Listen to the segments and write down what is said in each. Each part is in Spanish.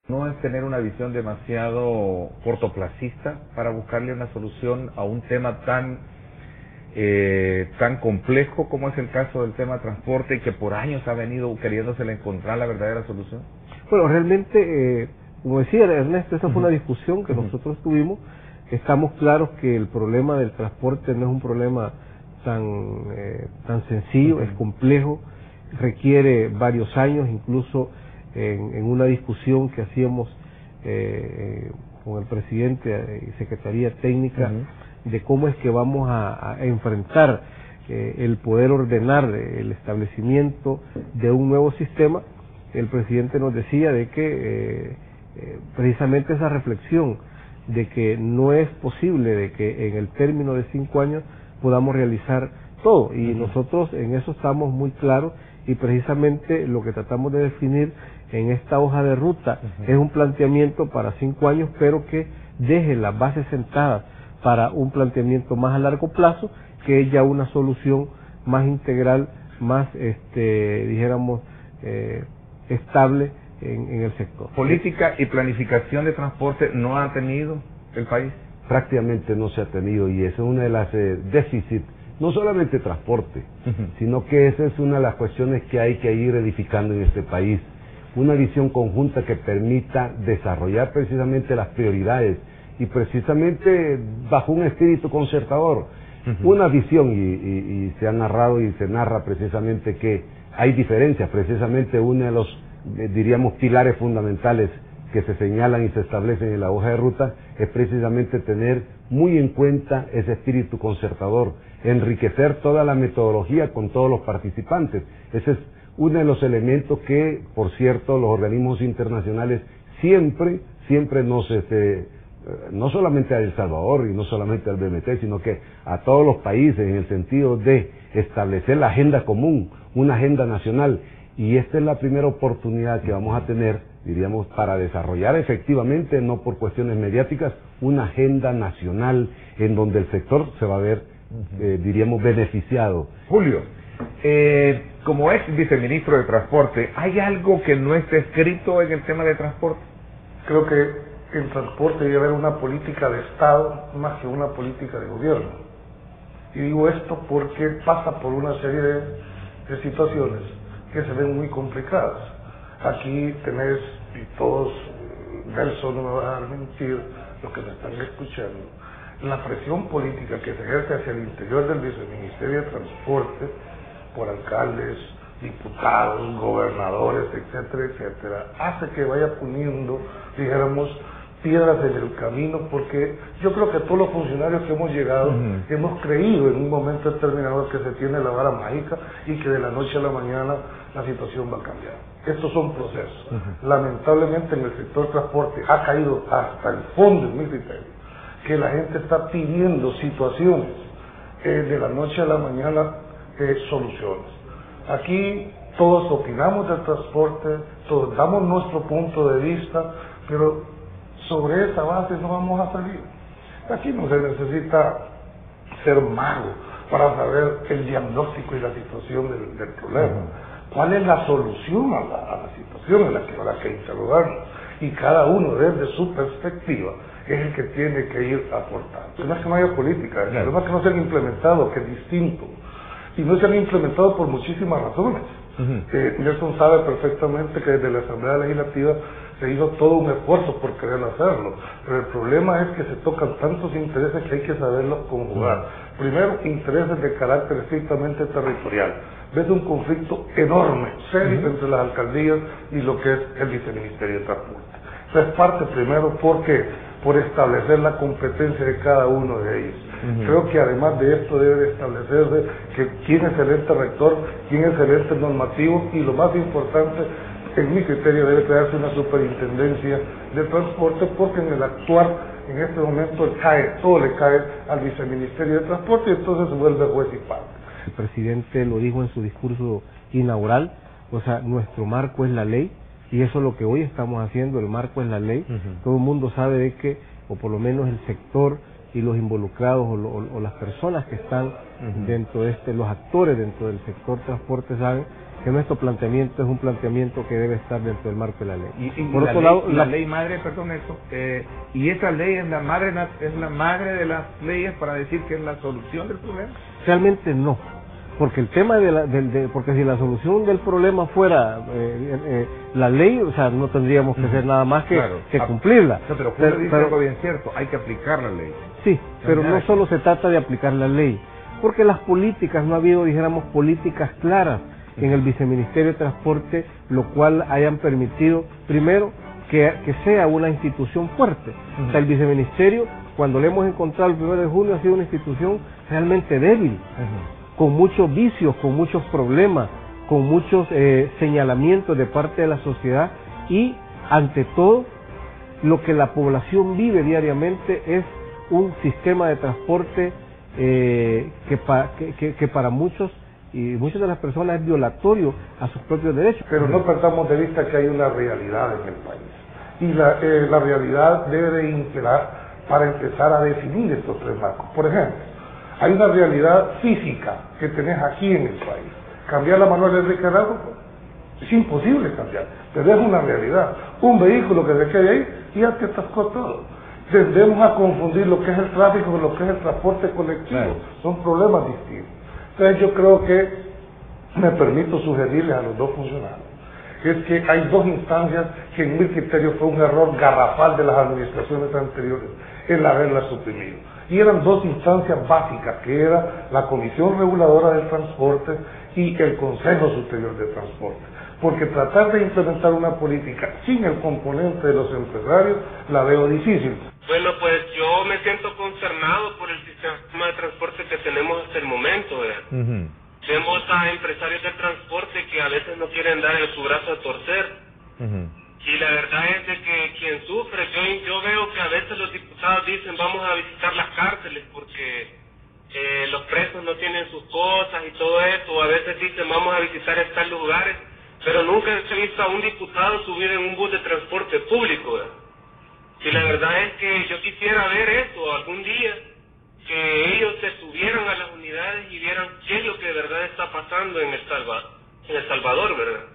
no es tener una visión demasiado cortoplacista para buscarle una solución a un tema tan complejo como es el caso del tema transporte y que por años ha venido queriéndosele encontrar la verdadera solución? Bueno, realmente, como decía Ernesto, esa fue una discusión que nosotros tuvimos. Estamos claros que el problema del transporte no es un problema tan sencillo, es complejo, requiere varios años, incluso en una discusión que hacíamos con el presidente y Secretaría Técnica de cómo es que vamos a enfrentar el poder ordenar el establecimiento de un nuevo sistema. El presidente nos decía de que precisamente esa reflexión de que no es posible de que en el término de 5 años podamos realizar todo, y nosotros en eso estamos muy claros, y precisamente lo que tratamos de definir en esta hoja de ruta es un planteamiento para 5 años, pero que deje las bases sentadas para un planteamiento más a largo plazo, que es ya una solución más integral, más dijéramos estable en el sector. ¿Política y planificación de transporte no ha tenido el país? Prácticamente no se ha tenido, y esa es una de las déficits, no solamente transporte, sino que esa es una de las cuestiones que hay que ir edificando en este país. Una visión conjunta que permita desarrollar precisamente las prioridades y precisamente bajo un espíritu concertador. Una visión, y se ha narrado y se narra precisamente que hay diferencias. Precisamente uno de los, diríamos, pilares fundamentales que se señalan y se establecen en la hoja de ruta es precisamente tener muy en cuenta ese espíritu concertador, enriquecer toda la metodología con todos los participantes. Ese es uno de los elementos que, por cierto, los organismos internacionales siempre nos no solamente a El Salvador y no solamente al BMT, sino que a todos los países, en el sentido de establecer la agenda común, una agenda nacional. Y esta es la primera oportunidad que vamos a tener, diríamos, para desarrollar efectivamente, no por cuestiones mediáticas, una agenda nacional en donde el sector se va a ver, diríamos, beneficiado. Julio, como ex viceministro de Transporte, ¿hay algo que no esté escrito en el tema de transporte? Creo que en transporte debe haber una política de Estado más que una política de gobierno. Y digo esto porque pasa por una serie de situaciones que se ven muy complicadas. Aquí tenés, y todos, Nelson no me va a mentir, los que me están escuchando, la presión política que se ejerce hacia el interior del Viceministerio de Transporte por alcaldes, diputados, gobernadores, etcétera, etcétera, hace que vaya poniendo, dijéramos, piedras en el camino, porque yo creo que todos los funcionarios que hemos llegado hemos creído en un momento determinado que se tiene la vara mágica y que de la noche a la mañana la situación va a cambiar. Estos son procesos. Lamentablemente en el sector transporte ha caído hasta el fondo, en mi criterio, que la gente está pidiendo situaciones de la noche a la mañana soluciones. Aquí todos opinamos del transporte, todos damos nuestro punto de vista, pero sobre esa base no vamos a salir. Aquí no se necesita ser mago para saber el diagnóstico y la situación del problema. ¿Cuál es la solución a la situación en la que hay que interrogarnos? Y cada uno desde su perspectiva es el que tiene que ir aportando. No es que no haya política, el problema es que no se han implementado, que es distinto. Y no se han implementado por muchísimas razones. Nelson sabe perfectamente que desde la Asamblea Legislativa se hizo todo un esfuerzo por querer hacerlo, pero el problema es que se tocan tantos intereses que hay que saberlos conjugar. Primero, intereses de carácter estrictamente territorial. Ves un conflicto enorme, serio, entre las alcaldías y lo que es el Viceministerio de Transporte. Entonces parte primero, ¿por qué? Por establecer la competencia de cada uno de ellos. Creo que además de esto debe de establecerse que quién es el ente rector, quién es el ente normativo, y lo más importante, en mi criterio, debe crearse una superintendencia de transporte, porque en el actuar, en este momento, todo le cae al Viceministerio de Transporte, y entonces se vuelve juez y parte. El presidente lo dijo en su discurso inaugural, o sea, nuestro marco es la ley, y eso es lo que hoy estamos haciendo, el marco es la ley. Todo el mundo sabe de que, o por lo menos el sector y los involucrados o las personas que están dentro de los actores dentro del sector transporte saben que nuestro planteamiento es un planteamiento que debe estar dentro del marco de la ley. Y por otro lado, la ley madre, perdón eso, y esa ley es la madre de las leyes para decir que es la solución del problema. Realmente no, porque el tema porque si la solución del problema fuera la ley, o sea, no tendríamos que hacer nada más que cumplirla. No, pero Julio dice algo bien cierto, hay que aplicar la ley. Sí, pero no solo se trata de aplicar la ley, porque las políticas, no ha habido, dijéramos, políticas claras en el Viceministerio de Transporte, lo cual hayan permitido, primero, que sea una institución fuerte. O sea, el Viceministerio, cuando le hemos encontrado el 1 de junio, ha sido una institución realmente débil, con muchos vicios, con muchos problemas, con muchos señalamientos de parte de la sociedad y, ante todo, lo que la población vive diariamente es un sistema de transporte que para muchos y muchas de las personas es violatorio a sus propios derechos. Pero no perdamos de vista que hay una realidad en el país y la realidad debe de imperar para empezar a definir estos tres marcos. Por ejemplo, hay una realidad física que tenés aquí en el país. Cambiar la Manuel Enrique Arago es imposible cambiar, pero es una realidad. Un vehículo que se quede ahí y ya te atascó todo. Tendemos a confundir lo que es el tráfico con lo que es el transporte colectivo. Son problemas distintos. Entonces yo creo que, me permito sugerirles a los dos funcionarios, es que hay dos instancias que en mi criterio fue un error garrafal de las administraciones anteriores en haberlas suprimido. Y eran dos instancias básicas, que era la Comisión Reguladora del Transporte y el Consejo Superior de Transporte. Porque tratar de implementar una política sin el componente de los empresarios la veo difícil. Bueno, pues yo me siento consternado por el sistema de transporte que tenemos hasta el momento. Vemos a empresarios del transporte que a veces no quieren dar su brazo a torcer. Y la verdad es de que quien sufre, yo veo que a veces los diputados dicen vamos a visitar las cárceles porque los presos no tienen sus cosas y todo eso, o a veces dicen vamos a visitar estos lugares, pero nunca he visto a un diputado subir en un bus de transporte público. Y la verdad es que yo quisiera ver eso algún día, que ellos se subieran a las unidades y vieran qué es lo que de verdad está pasando en El Salvador, ¿verdad?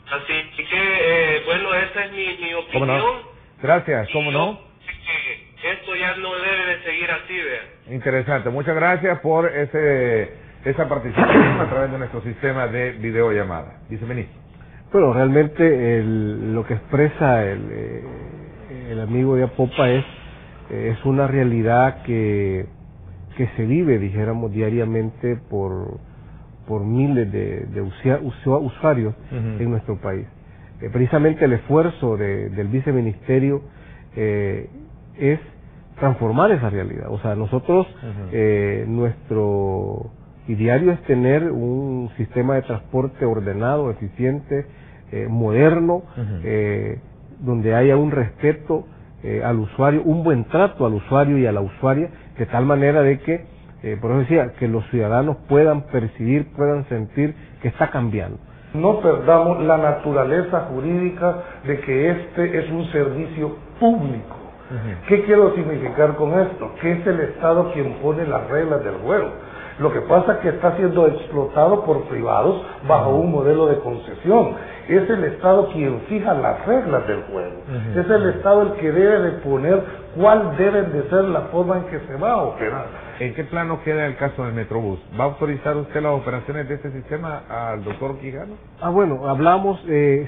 Así que, bueno, esa es mi opinión. ¿Cómo no? Gracias, ¿cómo no? Que esto ya no debe de seguir así, ¿verdad? Interesante, muchas gracias por esa participación a través de nuestro sistema de videollamada. Viceministro. Bueno, realmente lo que expresa el amigo de Apopa es una realidad que se vive, dijéramos, diariamente por miles de usuarios en nuestro país. Precisamente el esfuerzo del viceministerio es transformar esa realidad. O sea, nosotros, nuestro ideario es tener un sistema de transporte ordenado, eficiente, moderno, donde haya un respeto al usuario, un buen trato al usuario y a la usuaria, de tal manera de que, por eso decía, que los ciudadanos puedan percibir, puedan sentir que está cambiando. No perdamos la naturaleza jurídica de que este es un servicio público. ¿Qué quiero significar con esto? Que es el Estado quien pone las reglas del juego. Lo que pasa es que está siendo explotado por privados bajo un modelo de concesión. Es el Estado quien fija las reglas del juego. Es el Estado el que debe de poner cuál debe de ser la forma en que se va a operar. ¿En qué plano queda el caso del Metrobús? ¿Va a autorizar usted las operaciones de este sistema al doctor Quijano? Bueno,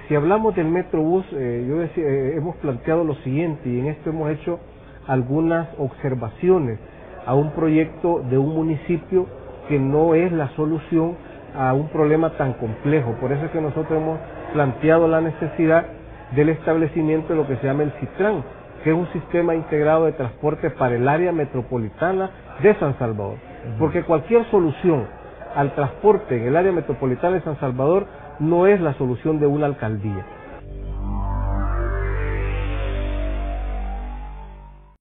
si hablamos del Metrobús, yo decía, hemos planteado lo siguiente, y en esto hemos hecho algunas observaciones a un proyecto de un municipio que no es la solución a un problema tan complejo. Por eso es que nosotros hemos planteado la necesidad del establecimiento de lo que se llama el CITRAN, que es un sistema integrado de transporte para el área metropolitana de San Salvador. Porque cualquier solución al transporte en el área metropolitana de San Salvador no es la solución de una alcaldía.